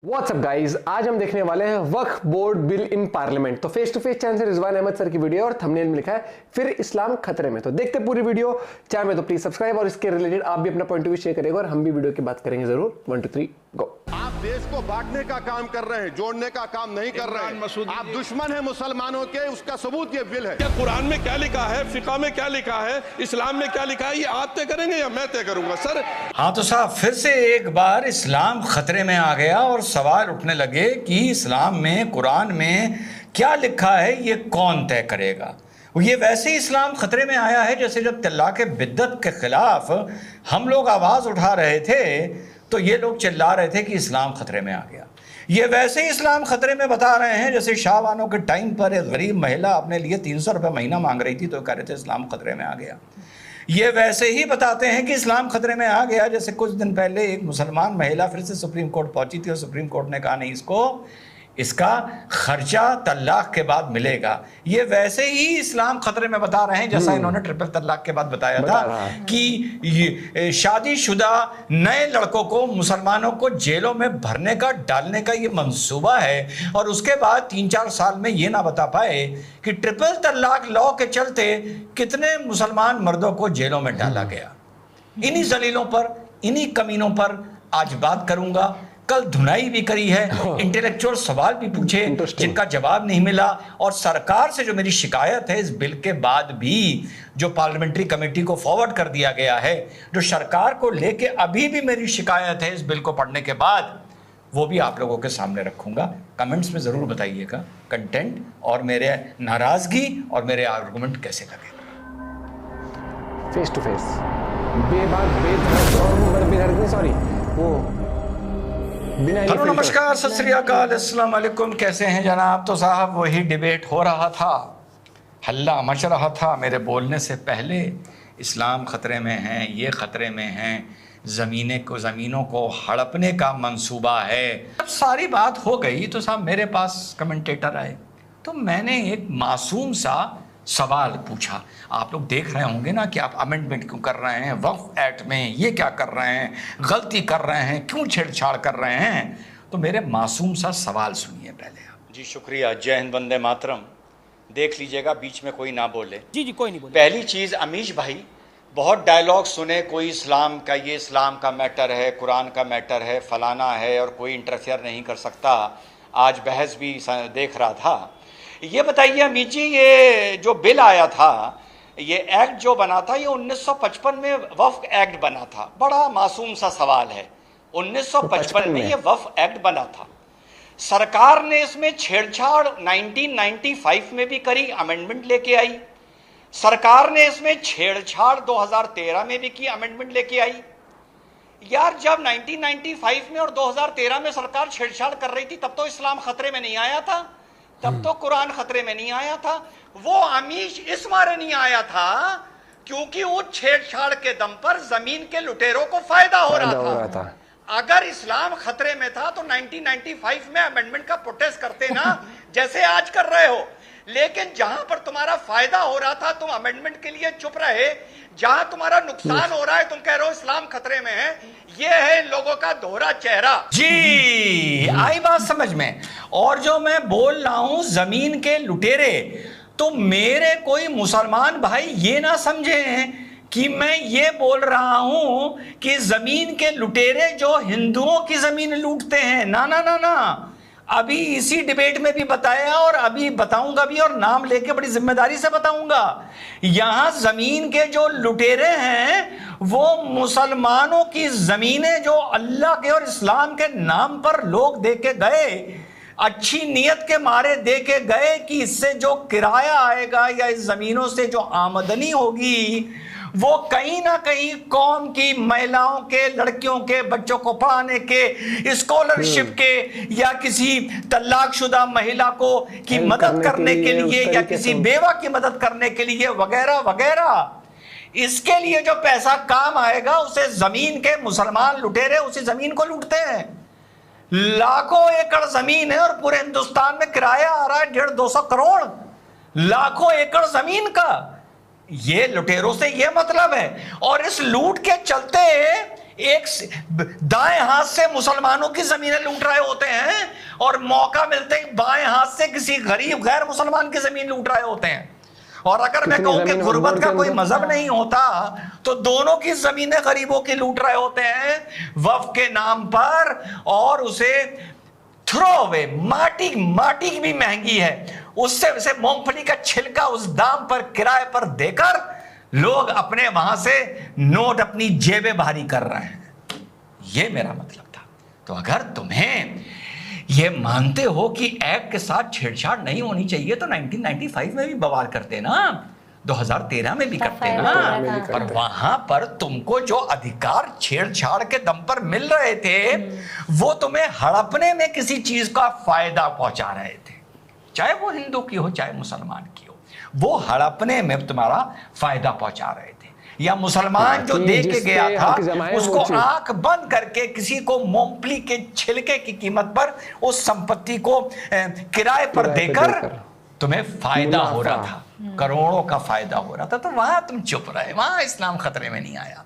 WhatsApp guys, आज हम देखने वाले हैं वक्फ बोर्ड बिल इन पार्लियामेंट। तो फेस टू फेस चैनल से रिजवान अहमद सर की वीडियो और थंबनेल में लिखा है फिर इस्लाम खतरे में। तो देखते पूरी वीडियो। चैनल में तो प्लीज सब्सक्राइब और इसके रिलेटेड आप भी अपना पॉइंट ऑफ व्यू शेयर करेंगे और हम भी वीडियो की बात करेंगे जरूर। 1 2 3 गो। आप देश को बांटने का काम कर रहे हैं, जोड़ने का काम नहीं कर रहे हैं। आप दुश्मन हैं मुसलमानों के, उसका सबूत ये बिल है। क्या कुरान में क्या लिखा है, फिका में क्या लिखा है, इस्लाम में क्या लिखा है, ये आप तय करेंगे या मैं तय करूंगा सर? हाँ तो साहब, फिर से एक बार इस्लाम खतरे में आ गया और सवाल उठने लगे कि इस्लाम में, कुरान में क्या लिखा है, ये कौन तय करेगा। ये वैसे ही इस्लाम खतरे में आया है जैसे जब तलाक़ बिद्दत के खिलाफ हम लोग आवाज़ उठा रहे थे तो ये लोग चिल्ला रहे थे कि इस्लाम खतरे में आ गया। ये वैसे ही इस्लाम खतरे में बता रहे हैं जैसे शाहबानों के टाइम पर एक गरीब महिला अपने लिए 300 रुपये महीना मांग रही थी तो कह रहे थे इस्लाम खतरे में आ गया। ये वैसे ही बताते हैं कि इस्लाम खतरे में आ गया जैसे कुछ दिन पहले एक मुसलमान महिला फिर से सुप्रीम कोर्ट पहुंची थी और सुप्रीम कोर्ट ने कहा नहीं, इसका खर्चा तलाक के बाद मिलेगा। ये वैसे ही इस्लाम खतरे में बता रहे हैं जैसा इन्होंने ट्रिपल तलाक के बाद बताया था कि शादीशुदा नए लड़कों को, मुसलमानों को जेलों में भरने का, डालने का ये मंसूबा है और उसके बाद 3-4 साल में ये ना बता पाए कि ट्रिपल तलाक लॉ के चलते कितने मुसलमान मर्दों को जेलों में डाला गया। इन्हीं जलीलों पर, इन्हीं कमीनों पर आज बात करूंगा। कल धुनाई भी करी है, इंटेलेक्चुअल सवाल भी पूछे जिनका जवाब नहीं मिला और सरकार से जो मेरी शिकायत है इस बिल के बाद भी जो पार्लियामेंट्री कमेटी को फॉरवर्ड कर दिया गया है, जो सरकार को लेके अभी भी मेरी शिकायत है इस बिल को पढ़ने के बाद, वो भी आप लोगों के सामने रखूंगा। कमेंट्स में ज़रूर बताइएगा कंटेंट और मेरे नाराज़गी और मेरे आर्गूमेंट कैसे लगे। फेस टू फेस बेधड़क और बेधड़क सॉरी वो हेलो, नमस्कार, सत श्री अकाल, अस्सलाम वालेकुम। कैसे हैं जनाब? तो साहब वही डिबेट हो रहा था, हल्ला मच रहा था मेरे बोलने से पहले। इस्लाम ख़तरे में है, ये ख़तरे में हैं, ज़मीनों को हड़पने का मंसूबा है। जब सारी बात हो गई तो साहब मेरे पास कमेंटेटर आए तो मैंने एक मासूम सा सवाल पूछा। आप लोग देख रहे होंगे ना कि आप अमेंडमेंट क्यों कर रहे हैं, वक्फ एक्ट में ये क्या कर रहे हैं, गलती कर रहे हैं, क्यों छेड़छाड़ कर रहे हैं। तो मेरे मासूम सा सवाल सुनिए पहले आप। जी शुक्रिया, जय हिंद, वंदे मातरम। देख लीजिएगा बीच में कोई ना बोले। जी कोई नहीं बोले। पहली चीज़, अमीश भाई बहुत डायलॉग सुने, कोई इस्लाम का, ये इस्लाम का मैटर है, कुरान का मैटर है, फलाना है और कोई इंटरफेयर नहीं कर सकता। आज बहस भी देख रहा था। ये बताइए अमीर जी, ये जो बिल आया था, ये एक्ट जो बना था, ये 1955 में वक्फ एक्ट बना था। बड़ा मासूम सा सवाल है, 1955 में ये वक्फ एक्ट बना था। सरकार ने इसमें छेड़छाड़ 1995 में भी करी, अमेंडमेंट लेके आई। सरकार ने इसमें छेड़छाड़ 2013 में भी की, अमेंडमेंट लेके आई। यार जब 1995 में और 2013 में सरकार छेड़छाड़ कर रही थी तब तो इस्लाम खतरे में नहीं आया था, तब तो कुरान खतरे में नहीं आया था। वो अमीश इस मारे नहीं आया था क्योंकि वो छेड़छाड़ के दम पर जमीन के लुटेरों को फायदा हो रहा था। अगर इस्लाम खतरे में था तो 1995 में अमेंडमेंट का प्रोटेस्ट करते ना, जैसे आज कर रहे हो। लेकिन जहां पर तुम्हारा फायदा हो रहा था तुम अमेंडमेंट के लिए चुप रहे, जहां तुम्हारा नुकसान हो रहा है तुम कह रहे हो इस्लाम खतरे में है। ये है इन लोगों का दोहरा चेहरा। जी आई बात समझ में। और जो मैं बोल रहा हूं जमीन के लुटेरे, तो मेरे कोई मुसलमान भाई ये ना समझे कि मैं ये बोल रहा हूं कि जमीन के लुटेरे जो हिंदुओं की जमीन लूटते हैं। ना ना ना ना, अभी इसी डिबेट में भी बताया और अभी बताऊंगा भी और नाम लेके बड़ी जिम्मेदारी से बताऊंगा। यहां जमीन के जो लुटेरे हैं वो मुसलमानों की जमीनें जो अल्लाह के और इस्लाम के नाम पर लोग दे के गए, अच्छी नीयत के मारे दे के गए कि इससे जो किराया आएगा या इस जमीनों से जो आमदनी होगी वो कहीं ना कहीं कौम की महिलाओं के, लड़कियों के, बच्चों को पढ़ाने के, स्कॉलरशिप के, या किसी तलाकशुदा महिला को की मदद करने के लिए या किसी बेवा की मदद करने के लिए वगैरह वगैरह, इसके लिए जो पैसा काम आएगा उसे जमीन के मुसलमान लुटेरे उसी जमीन को लूटते हैं। लाखों एकड़ जमीन है और पूरे हिंदुस्तान में किराया आ रहा है 150-200 करोड़। लाखों एकड़ जमीन का ये लुटेरों से ये मतलब है। और इस लूट के चलते एक दाएं हाथ से मुसलमानों की जमीनें लूट रहे होते हैं और मौका मिलते ही बाएं हाथ से किसी गरीब गैर मुसलमान की जमीन लूट रहे होते हैं। और अगर मैं कहूं कि गुर्बत का कोई मजहब नहीं होता तो दोनों की जमीनें गरीबों की लूट रहे होते हैं वक्फ के नाम पर, और उसे थ्रो अवे, माटी भी महंगी है, उससे उसे मूंगफली का छिलका उस दाम पर किराए पर देकर लोग अपने वहां से नोट अपनी जेबें भारी कर रहे हैं। यह मेरा मतलब था। तो अगर तुम्हें ये मानते हो कि एक्ट के साथ छेड़छाड़ नहीं होनी चाहिए तो 1995 में भी बवाल करते ना, 2013 में भी करते ना, और वहां पर तुमको जो अधिकार छेड़छाड़ के दम पर मिल रहे थे वो तुम्हें हड़पने में किसी चीज का फायदा पहुंचा रहे थे, चाहे वो हिंदू की हो चाहे मुसलमान की हो, वो हड़पने में तुम्हारा फायदा पहुंचा रहे थे। या मुसलमान जो दे के गया था उसको आंख बंद करके किसी को मूंगफली के छिलके की कीमत पर उस संपत्ति को किराए पर देकर तुम्हें फायदा हो रहा था, करोड़ों का फायदा हो रहा था, तो वहां तुम चुप रहे, वहां इस्लाम खतरे में नहीं आया।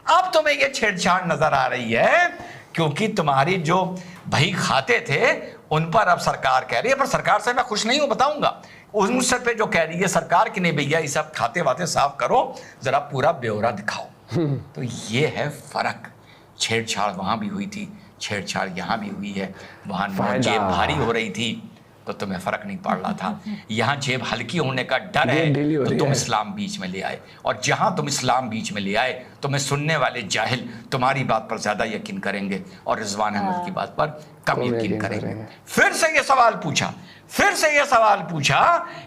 अब तुम्हें यह छेड़छाड़ नजर आ रही है क्योंकि तुम्हारी जो भाई खाते थे उन पर अब सरकार कह रही है, पर सरकार से मैं खुश नहीं हूं, बताऊंगा उन सर पे जो कह रही है सरकार की नहीं भैया ये सब खाते वाते साफ करो, जरा पूरा ब्यौरा दिखाओ। तो ये है फर्क। छेड़छाड़ वहां भी हुई थी, छेड़छाड़ यहां भी हुई है। वहां जेब भारी हो रही थी तो तुम्हें फर्क नहीं पड़ रहा था, यहां जेब हल्की होने का डर है तो तुम इस्लाम बीच में ले आए, और जहां तुम इस्लाम बीच में ले आए तो मैं सुनने वाले जाहिल तुम्हारी बात पर ज्यादा यकीन करेंगे और रिजवान अहमद की बात पर कम यकीन करेंगे। फिर से ये सवाल पूछा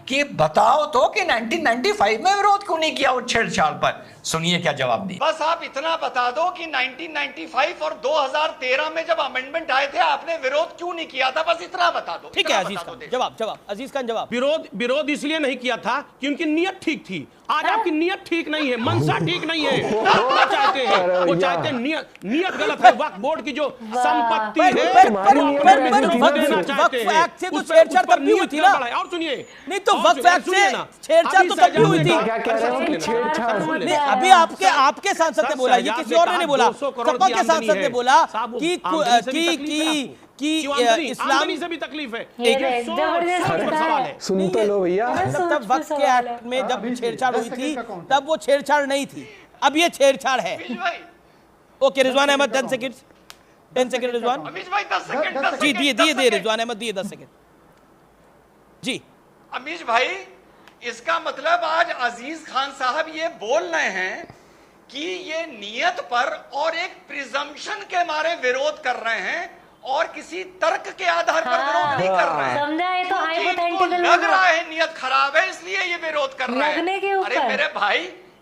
कि बताओ तो कि 1995 में विरोध क्यों नहीं किया उस छेड़छाड़ पर। सुनिए क्या जवाब दिया। बस आप इतना बता दो कि 1995 और 2013 में जब अमेंडमेंट आए थे आपने विरोध क्यों नहीं किया था, बस इतना बता दो। ठीक है अजीज खान, जवाब अजीज खान जवाब। विरोध इसलिए नहीं किया था कि उनकी नीयत ठीक थी। आज आपकी नीयत ठीक नहीं है, मनसा ठीक नहीं है। वो चाहते हैं नीयत गलत है। वक्फ बोर्ड की जो संपत्ति है तो छेड़छाड़ तब भी हुई थी ना। और सुनिए, नहीं तो वक्फ एक्ट से छेड़छाड़ तो तब भी हुई थी। नहीं अभी आपके सांसद ने बोला, ये किसी और ने नहीं बोला, सपा के सांसद ने बोला कि इस्लाम से भी तकलीफ है। सुन तो लो भैया, तब वक्फ के एक्ट में जब छेड़छाड़ हुई थी तब वो छेड़छाड़ नहीं थी, अब ये छेड़छाड़ है। ओके रिजवान अहमद 10 सेकंड रिजवान जी दिए रिजवान अहमद दिए 10 सेकंड जी। अमीश भाई इसका मतलब आज अजीज खान साहब ये बोल रहे हैं कि ये नियत पर और एक प्रिजम्पशन के मारे विरोध कर रहे हैं और किसी तर्क के आधार पर विरोध नहीं कर रहे हैं। तो हाइपोथेटिकल लग रहा है नियत खराब है इसलिए ये विरोध कर रहे हैं। अरे मेरे भाई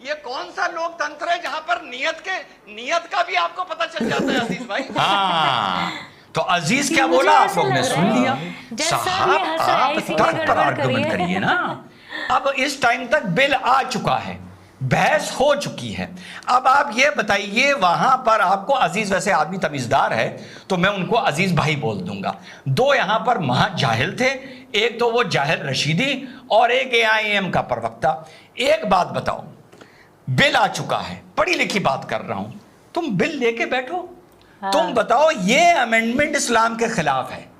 ये कौन सा लोकतंत्र है जहां पर नियत का भी आपको पता चल जाता है अजीज भाई। हाँ तो अजीज क्या बोला आप लोग ने सुन लिया। साहब आप तर्क पर आर्गुमेंट करिए ना। अब इस टाइम तक बिल आ चुका है, बहस हो चुकी है। अब आप ये बताइए वहां पर आपको अजीज, वैसे आदमी तमीजदार है तो मैं उनको अजीज भाई बोल दूंगा। दो यहां पर महा जाहिल थे, एक तो वो जाहिल रशीदी और एक AIM का प्रवक्ता। एक बात बताओ, बिल आ चुका है, पढ़ी लिखी बात कर रहा हूं, तुम बिल लेके बैठो। तुम बताओ ये अमेंडमेंट इस्लाम के खिलाफ है।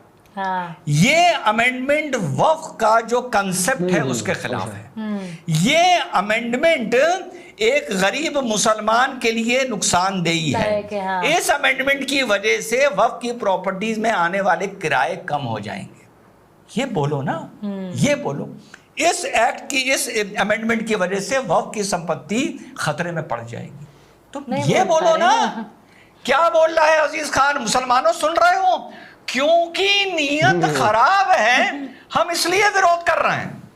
ये अमेंडमेंट वक्फ का जो कंसेप्ट है उसके खिलाफ है। ये अमेंडमेंट एक गरीब मुसलमान के लिए नुकसानदेही है। इस अमेंडमेंट की वजह से वक्फ की प्रॉपर्टीज में आने वाले किराए कम हो जाएंगे। ये बोलो ना, ये बोलो। इस एक्ट की, इस अमेंडमेंट की वजह से वक्फ की संपत्ति खतरे में पड़ जाएगी। तुम ये बोलो ना। क्या बोल रहा है अजीज खान? मुसलमानों सुन रहे हो? क्योंकि नीयत खराब है हम इसलिए विरोध कर रहे हैं।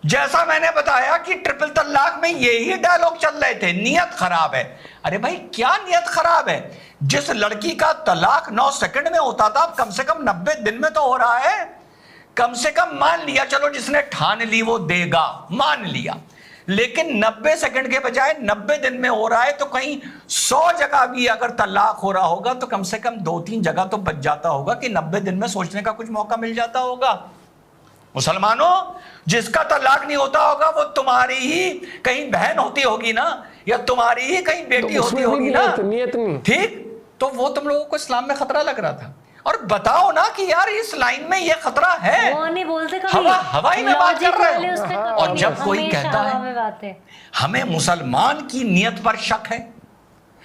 जैसा मैंने बताया कि ट्रिपल तलाक में यही डायलॉग चल रहे थे, नीयत खराब है। अरे भाई क्या नीयत खराब है? जिस लड़की का तलाक 9 सेकंड में होता था अब कम से कम 90 दिन में तो हो रहा है। कम से कम मान लिया, चलो जिसने ठान ली वो देगा, मान लिया, लेकिन 90 सेकंड के बजाय 90 दिन में हो रहा है। तो कहीं 100 जगह भी अगर तलाक हो रहा होगा तो कम से कम 2-3 जगह तो बच जाता होगा कि 90 दिन में सोचने का कुछ मौका मिल जाता होगा। मुसलमानों, जिसका तलाक नहीं होता होगा वो तुम्हारी ही कहीं बहन होती होगी ना, या तुम्हारी ही कहीं बेटी तो होती होगी ना, नियत नहीं। ठीक? तो वो तुम लोगों को इस्लाम में खतरा लग रहा था, और बताओ ना कि यार इस लाइन में ये खतरा है। वो नहीं बोलते कभी, हवाई में बात कर रहे हो। और जब कोई कहता है हमें मुसलमान की नियत पर शक है,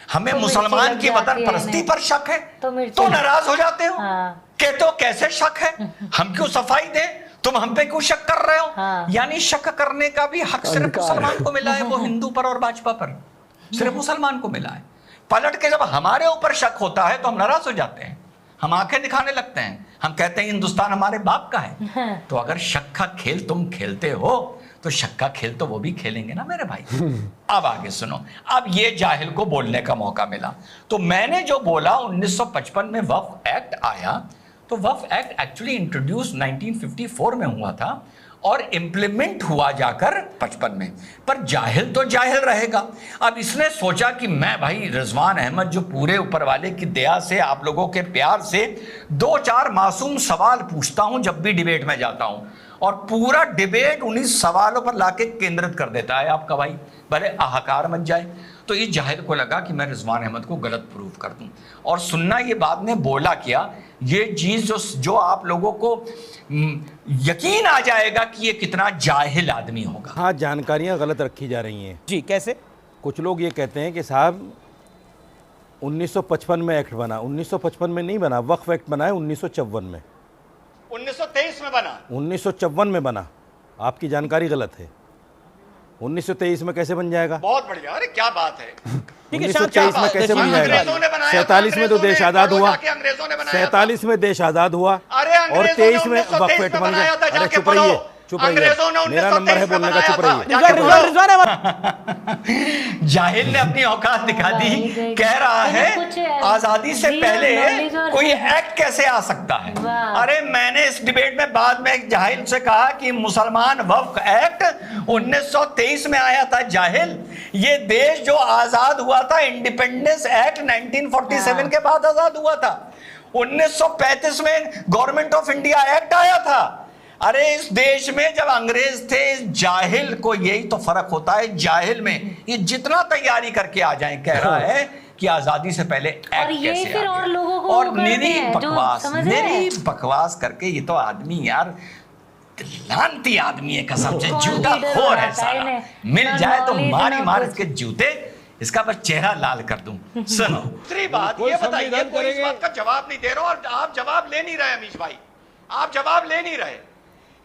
हमें मुसलमान की वतन परस्ती पर शक है, तो नाराज हो जाते हो। कहते हो कैसे शक है, हम क्यों सफाई दें, तुम हम पे क्यों शक कर रहे हो। यानी शक करने का भी हक सिर्फ मुसलमान को मिला है, वो हिंदू पर और भाजपा पर सिर्फ मुसलमान को मिला है। पलट के जब हमारे ऊपर शक होता है तो हम नाराज हो जाते हैं, हम आंखें दिखाने लगते हैं, हम कहते हैं हिंदुस्तान हमारे बाप का है। तो अगर शक का खेल तुम खेलते हो तो शक का खेल तो वो भी खेलेंगे ना मेरे भाई। अब आगे सुनो, अब ये जाहिल को बोलने का मौका मिला, तो मैंने जो बोला 1955 में वक्फ एक्ट आया, तो वक्फ एक्ट एक्चुअली इंट्रोड्यूस 1954 में हुआ था और इंप्लीमेंट हुआ जाकर 55 में, पर जाहिल तो जाहिल रहेगा। अब इसने सोचा कि मैं भाई रिजवान अहमद जो पूरे ऊपर वाले की दया से, आप लोगों के प्यार से 2-4 मासूम सवाल पूछता हूं जब भी डिबेट में जाता हूं, और पूरा डिबेट उन्हीं सवालों पर लाके केंद्रित कर देता है आपका भाई, भले आहाकार मच जाए। तो इस जाहिल को लगा कि मैं रिजवान अहमद को गलत प्रूव कर दूं, और सुनना ये बाद में बोला क्या, ये चीज जो आप लोगों को यकीन आ जाएगा कि ये कितना जाहिल आदमी होगा। हाँ, जानकारियां गलत रखी जा रही हैं जी। कैसे? कुछ लोग ये कहते हैं कि साहब 1955 में एक्ट बना, 1955 में नहीं बना, वक्फ एक्ट बना है 1954 में, 1923 में बना, 1954 में बना। आपकी जानकारी गलत है। 1923 में कैसे बन जाएगा? बहुत बढ़िया, अरे क्या बात है। 1923 में कैसे बन जाएगा? 47 में तो देश आजाद हुआ, 47 में देश आजाद हुआ, और 23 में वक्फ एक्ट बन गया। अरे चुप रहिए, चुप रहिए, मेरा नंबर है बोलने का, चुप रहिए। जाहिल ने अपनी औकात दिखा दी, कह रहा है आजादी से पहले कोई एक्ट कैसे आ सकता है। अरे मैंने इस डिबेट में बाद में जाहिल से कहा कि मुसलमान वक्फ एक्ट 1923 में आया था। जाहिल, ये देश जो आजाद हुआ था, इंडिपेंडेंस एक्ट 1947 के बाद आजाद हुआ था। 1935 में गवर्नमेंट ऑफ इंडिया एक्ट आया था। अरे इस देश में जब अंग्रेज थे, जाहिल को यही तो फर्क होता है। जाहिल में ये जितना तैयारी करके आ जाए, कह रहा है कि आजादी से पहले एक्ट कैसे आ गया, और निरी बकवास करके ये तो आदमी यार लानती आदमी है, कसम से जूता खोर है साला। मिल जाए तो मारी मार इसके जूते, इसका बस चेहरा लाल कर दूं। सुनो, दूसरी बात ये बताइए, कोई इस बात का जवाब नहीं दे रहा, और आप जवाब ले नहीं रहे अमीश भाई, आप जवाब ले नहीं रहे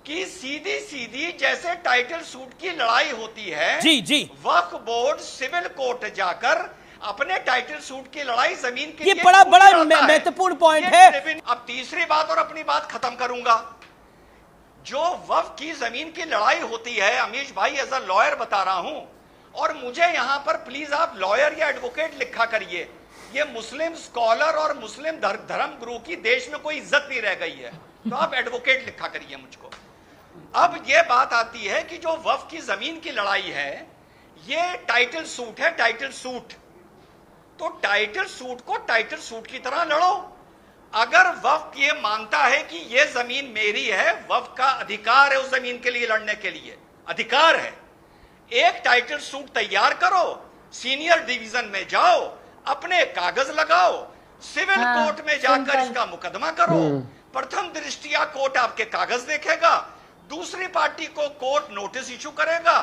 कि सीधी सीधी जैसे टाइटल सूट की लड़ाई होती है, जी जी, वक्फ बोर्ड सिविल कोर्ट जाकर अपने टाइटल सूट की लड़ाई जमीन के ये बड़ा महत्वपूर्ण पॉइंट है। अब तीसरी बात और अपनी बात खत्म करूंगा। जो वक्फ की जमीन की लड़ाई होती है, अमीश भाई एज अ लॉयर बता रहा हूं, और मुझे यहां पर प्लीज आप लॉयर या एडवोकेट लिखा करिए। ये मुस्लिम स्कॉलर और मुस्लिम धर्म गुरु की देश में कोई इज्जत नहीं रह गई है, तो आप एडवोकेट लिखा करिए मुझको। अब ये बात आती है कि जो वक्फ की जमीन की लड़ाई है, ये टाइटल सूट है, टाइटल सूट। तो टाइटल सूट को टाइटल सूट की तरह लड़ो। अगर वक्फ ये मानता है कि ये जमीन मेरी है, वक्फ का अधिकार है उस जमीन के लिए लड़ने के लिए, अधिकार है। एक टाइटल सूट तैयार करो, सीनियर डिवीजन में जाओ, अपने कागज लगाओ, सिविल कोर्ट में जाकर इसका मुकदमा करो। प्रथम दृष्टिया कोर्ट आपके कागज देखेगा, दूसरी पार्टी को कोर्ट नोटिस इशू करेगा,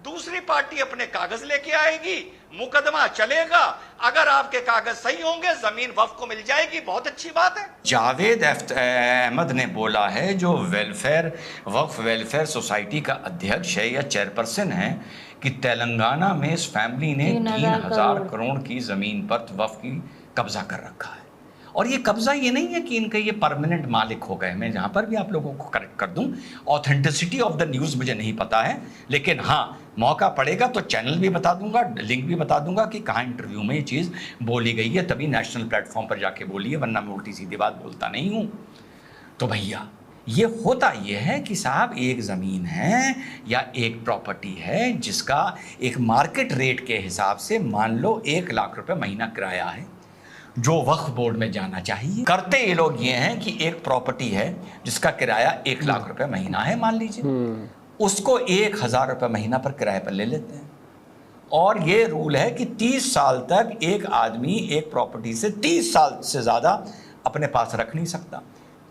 दूसरी पार्टी अपने कागज लेके आएगी, मुकदमा चलेगा। अगर आपके कागज सही होंगे, जमीन वक्फ को मिल जाएगी, बहुत अच्छी बात है। जावेद अहमद ने बोला है, जो वक्फ वेलफेयर सोसाइटी का अध्यक्ष है या चेयरपर्सन है, कि तेलंगाना में इस फैमिली ने 3000 करोड़ की जमीन पर वक्फ की कब्जा कर रखा है। और ये कब्जा ये नहीं है कि इनके ये परमानेंट मालिक हो गए। मैं जहां पर भी आप लोगों को करेक्ट कर दूं, ऑथेंटिसिटी ऑफ द न्यूज़ मुझे नहीं पता है, लेकिन हाँ मौका पड़ेगा तो चैनल भी बता दूंगा, लिंक भी बता दूंगा कि कहाँ इंटरव्यू में ये चीज़ बोली गई है, तभी नेशनल प्लेटफॉर्म पर जाके बोली है, वरना मैं उल्टी सीधी बात बोलता नहीं हूँ। तो भैया ये होता ये है कि साहब एक ज़मीन है या एक प्रॉपर्टी है जिसका एक मार्केट रेट के हिसाब से मान लो 1 लाख रुपए महीना किराया है, जो वक्फ बोर्ड में जाना चाहिए। करते ये लोग ये हैं कि एक प्रॉपर्टी है जिसका किराया 1 लाख रुपए महीना है मान लीजिए, उसको 1,000 रुपए महीना पर किराए पर ले लेते हैं। और ये रूल है कि 30 साल तक एक आदमी एक प्रॉपर्टी से 30 साल से ज़्यादा अपने पास रख नहीं सकता।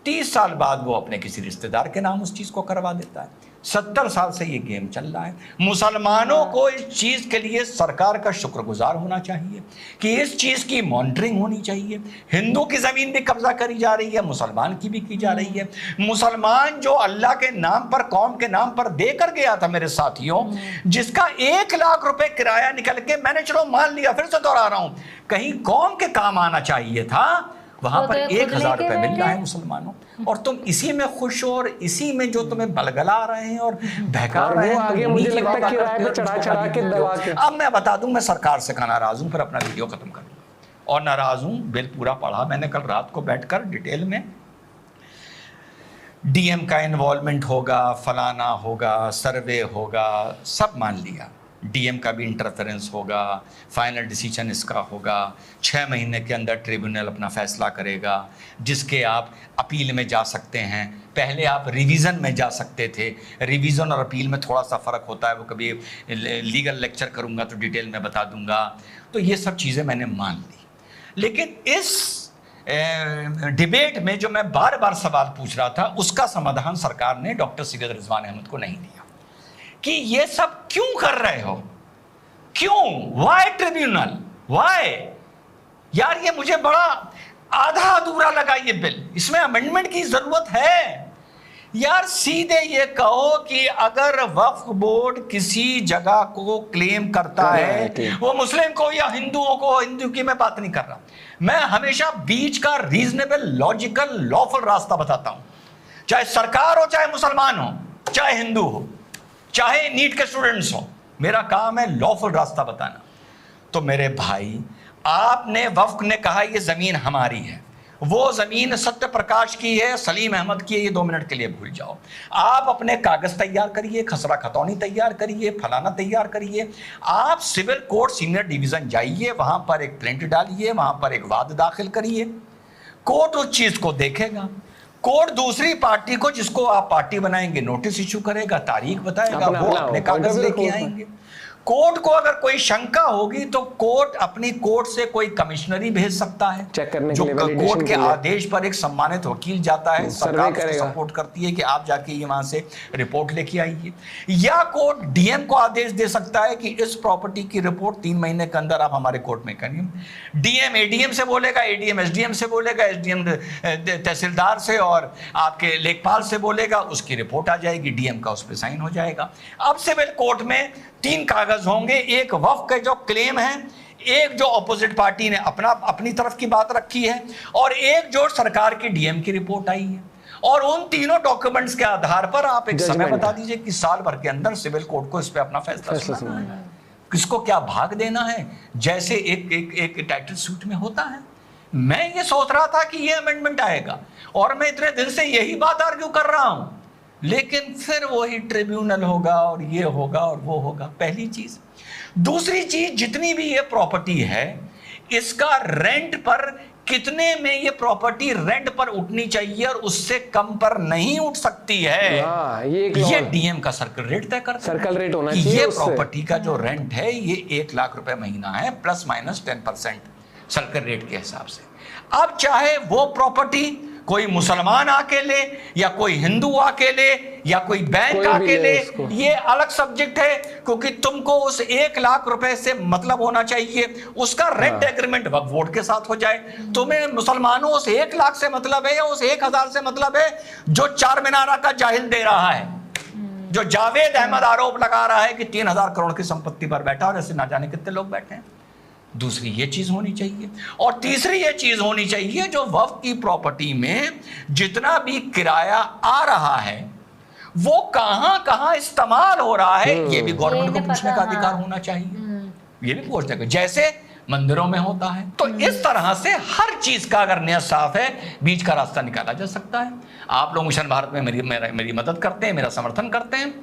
30 साल बाद वो अपने किसी रिश्तेदार के नाम उस चीज़ को करवा देता है। 70 साल से ये गेम चल रहा है। मुसलमानों को इस चीज़ के लिए सरकार का शुक्रगुजार होना चाहिए कि इस चीज़ की मॉनिटरिंग होनी चाहिए। हिंदू की ज़मीन भी कब्जा करी जा रही है, मुसलमान की भी की जा रही है। मुसलमान जो अल्लाह के नाम पर, कौम के नाम पर देकर गया था मेरे साथियों, जिसका 1 लाख रुपए किराया निकल के, मैंने चलो मान लिया, फिर से दोहरा रहा हूं, कहीं कौम के काम आना चाहिए था, वहां पर 1,000 रुपए मिल रहा है मुसलमानों, और तुम इसी में खुश हो और इसी में जो तुम्हें बलगला रहे हैं और बहका रहे हैं। आगे मुझे लगता है किराए पे चढ़ा के दबा के। अब मैं बता दूं, मैं सरकार से नाराज हूं, फिर अपना वीडियो खत्म कर दूंगा। और नाराज हूं, बिल पूरा पढ़ा मैंने कल रात को बैठकर डिटेल में। डीएम का इन्वॉल्वमेंट होगा, फलाना होगा, सर्वे होगा, सब मान लिया। डीएम का भी इंटरफेरेंस होगा, फाइनल डिसीजन इसका होगा, 6 महीने के अंदर ट्रिब्यूनल अपना फैसला करेगा, जिसके आप अपील में जा सकते हैं। पहले आप रिवीजन में जा सकते थे, रिवीजन और अपील में थोड़ा सा फ़र्क होता है, वो कभी लीगल लेक्चर करूँगा तो डिटेल में बता दूँगा। तो ये सब चीज़ें मैंने मान ली, लेकिन इस डिबेट में जो मैं बार बार सवाल पूछ रहा था, उसका समाधान सरकार ने डॉक्टर सैयद रिजवान अहमद को नहीं दिया कि ये सब क्यों कर रहे हो, क्यों, वाई ट्रिब्यूनल, वाई। यार ये मुझे बड़ा आधा अधूरा लगा ये बिल, इसमें अमेंडमेंट की जरूरत है। यार सीधे ये कहो कि अगर वक्फ बोर्ड किसी जगह को क्लेम करता है, वो मुस्लिम को या हिंदुओं को, हिंदू की मैं बात नहीं कर रहा, मैं हमेशा बीच का रीजनेबल, लॉजिकल, लॉफुल रास्ता बताता हूं। चाहे सरकार हो, चाहे मुसलमान हो, चाहे हिंदू हो, चाहे नीट के स्टूडेंट्स हो, मेरा काम है लॉफुल रास्ता बताना। तो मेरे भाई, आपने, वक्फ ने कहा ये जमीन हमारी है, वो जमीन सत्य प्रकाश की है, सलीम अहमद की है, ये 2 मिनट के लिए भूल जाओ। आप अपने कागज तैयार करिए, खसरा खतौनी तैयार करिए, फलाना तैयार करिए। आप सिविल कोर्ट सीनियर डिवीजन जाइए, वहां पर एक प्रिंट डालिए, वहां पर एक वाद दाखिल करिए, कोर्ट उस चीज को देखेगा। कोर्ट दूसरी पार्टी को, जिसको आप पार्टी बनाएंगे, नोटिस इश्यू करेगा, तारीख बताएगा, वो अपने कागज लेके आएंगे। कोर्ट को अगर कोई शंका होगी तो कोर्ट अपनी कोर्ट से कोई कमिश्नरी भेज सकता है, चेक करने जो के लिए, कोर्ट के आदेश पर एक सम्मानित वकील जाता है, सरकार उसको सपोर्ट करती है कि आप जाके ये वहां से रिपोर्ट लेके आइए। या कोर्ट डीएम को आदेश दे सकता है कि इस प्रॉपर्टी की रिपोर्ट 3 महीने के अंदर आप हमारे कोर्ट में करिए। डीएम एडीएम से बोलेगा, एडीएम एसडीएम से बोलेगा, एसडीएम तहसीलदार से और आपके लेखपाल से बोलेगा, उसकी रिपोर्ट आ जाएगी, डीएम का उस पर साइन हो जाएगा। अब सिविल कोर्ट में 3 कागज होंगे, एक वक्फ का जो क्लेम है, एक जो अपोजिट पार्टी ने अपनी तरफ की बात रखी है, और एक जो सरकार की डीएम की रिपोर्ट आई है। और उन तीनों डॉक्यूमेंट्स के आधार पर आप एक समय बता दीजिए कि साल भर के अंदर सिविल कोर्ट को इस पे अपना फैसला सुनाना है। किसको क्या भाग देना है, जैसे एक टाइटल सूट में होता है। मैं ये सोच रहा था कि ये अमेंडमेंट आएगा, और मैं इतने दिन से यही बात आर्ग्यू कर रहा हूं, लेकिन फिर वही ट्रिब्यूनल होगा और ये होगा और वो होगा। पहली चीज। दूसरी चीज, जितनी भी ये प्रॉपर्टी है, इसका रेंट पर कितने में ये प्रॉपर्टी रेंट पर उठनी चाहिए और उससे कम पर नहीं उठ सकती है। ये डीएम का सर्कल रेट तय करता है। सर्कल रेट होना चाहिए। ये प्रॉपर्टी का जो रेंट है ये 1 लाख रुपए महीना है, प्लस माइनस 10% सर्कल रेट के हिसाब से। अब चाहे वो प्रॉपर्टी कोई मुसलमान आके ले, या कोई हिंदू आके ले, या कोई बैंक आके ले, ये अलग सब्जेक्ट है, क्योंकि तुमको उस 1 लाख रुपए से मतलब होना चाहिए, उसका रेंट एग्रीमेंट वक्फ बोर्ड के साथ हो जाए। तुम्हें मुसलमानों उस 1 लाख से मतलब है, या उस 1000 से मतलब है जो चार मीनारा का जाहिल दे रहा है, जो जावेद अहमद आरोप लगा रहा है कि 3000 करोड़ की संपत्ति पर बैठा, और ऐसे ना जाने कितने लोग बैठे हैं। दूसरी ये चीज होनी चाहिए, और तीसरी ये चीज होनी चाहिए, जो वक्फ की प्रॉपर्टी में जितना भी किराया आ रहा है वो कहां कहां इस्तेमाल हो रहा है, ये भी गवर्नमेंट को पूछने का अधिकार होना चाहिए। ये भी पूछने का, जैसे मंदिरों में होता है। तो इस तरह से हर चीज का अगर नियत साफ है, बीच का रास्ता निकाला जा सकता है। आप लोग मिशन भारत में मेरी मदद करते हैं, मेरा समर्थन करते हैं।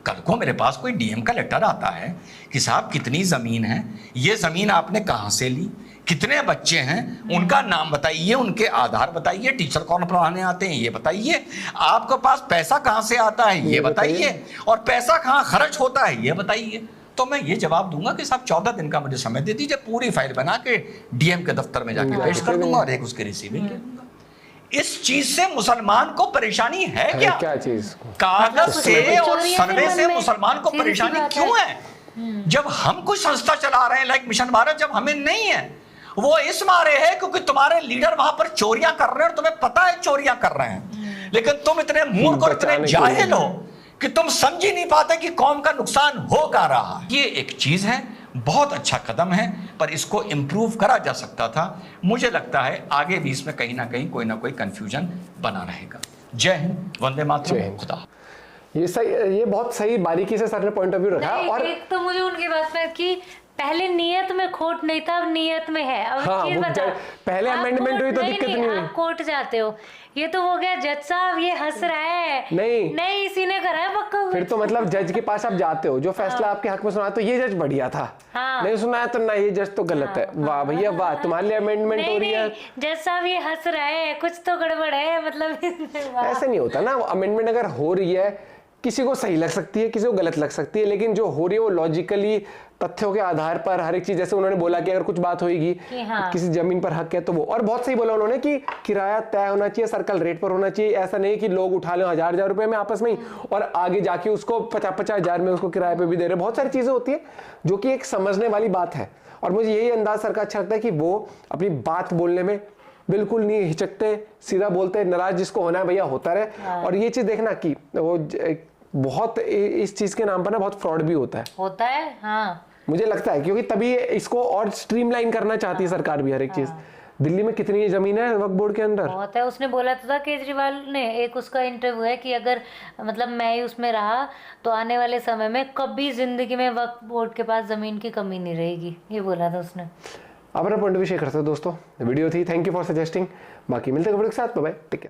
कल को मेरे पास कोई डीएम का लेटर आता है कि साहब कितनी ज़मीन है, ये ज़मीन आपने कहाँ से ली, कितने बच्चे हैं, उनका नाम बताइए, उनके आधार बताइए, टीचर कौन पढ़ाने आते हैं ये बताइए, आपके पास पैसा कहां से आता है ये बताइए, और पैसा कहां खर्च होता है ये बताइए। तो मैं ये जवाब दूंगा कि साहब 14 दिन का मुझे समय दे दीजिए, पूरी फाइल बना के डीएम के दफ्तर में जाके पेश कर दूंगा और एक उसकी रिसीविंग ले लूंगा। इस चीज से मुसलमान को परेशानी है क्या चीज? कागज से और सर्वे से मुसलमान को परेशानी क्यों है? जब हम कुछ संस्था चला रहे हैं लाइक मिशन भारत, जब हमें नहीं है, वो इस मारे है क्योंकि तुम्हारे लीडर वहां पर चोरियां कर रहे हैं और तुम्हें पता है चोरियां कर रहे हैं, लेकिन तुम इतने मूर्ख और इतने जाहिल हो कि तुम समझ ही नहीं पाते कि कौम का नुकसान हो क्या रहा है। ये एक चीज है, बहुत अच्छा कदम है, पर इसको इंप्रूव करा जा सकता था। मुझे लगता है आगे भी इसमें कहीं ना कहीं कोई ना कोई कंफ्यूजन बना रहेगा। जय हिंद, वंदे मातरम, खुदा। ये बहुत सही बारीकी से सर ने पॉइंट ऑफ व्यू रखा। और एक तो मुझे उनकी बात में कि पहले नियत में खोट नहीं था, अब नियत में है। अब हाँ, ये बता, पहले अमेंडमेंट हुई तो दिक्कत नहीं हुई, आप कोर्ट जाते हो, ये तो हो गया जज साहब ये हंस रहा है, नहीं इसी ने करा है पक्का। फिर तो मतलब जज के पास आप जाते हो, जो फैसला आपके हक में सुना तो ये जज बढ़िया था, नहीं सुनाया तो ना ये जज तो गलत है। वाह भैया वाह, तुम्हारे लिए अमेंडमेंट हो रही है। जज साहब ये हंस रहा है, कुछ तो गड़बड़ है, मतलब ऐसे नहीं होता ना। अमेंडमेंट अगर हो रही है, किसी को सही लग सकती है, किसी को गलत लग सकती है, लेकिन जो हो रही है वो लॉजिकली तथ्यों के आधार पर हर एक चीज, जैसे उन्होंने बोला कि अगर कुछ बात होगी किसी जमीन पर हक है तो वो, और बहुत सही बोला उन्होंने कि किराया तय होना चाहिए, सर्कल रेट पर होना चाहिए। ऐसा नहीं कि लोग उठा लें 1000 रुपए में आपस में ही और आगे जाके उसको 50-50 हजार में उसको किराए पे भी दे रहे। बहुत सारी चीजें होती है जो कि एक समझने वाली बात है, और मुझे यही अंदाज सर का अच्छा लगता है कि वो अपनी बात बोलने में बिल्कुल नहीं हिचकते, सीधा बोलते, नाराज जिसको होना है भैया होता रहे। और ये चीज देखना कि वो बहुत इस चीज के नाम पर ना बहुत फ्रॉड भी होता है। हाँ, मुझे लगता है, क्योंकि तभी इसको और स्ट्रीमलाइन करना चाहती है सरकार भी हर एक चीज। दिल्ली में कितनी जमीन है वक्फ बोर्ड के अंदर? बहुत है। उसने बोला था केजरीवाल ने, एक उसका इंटरव्यू है कि अगर मतलब मैं ही उसमें रहा तो आने वाले समय में कभी जिंदगी में वक्फ बोर्ड के पास जमीन की कमी नहीं रहेगी, ये बोला था उसने। अपना पॉइंट भी शेयर करते हो दोस्तों। वीडियो थी, थैंक यू फॉर सजेस्टिंग। बाकी मिलते हैं वीडियो के साथ, बाय बाय, टेक केयर।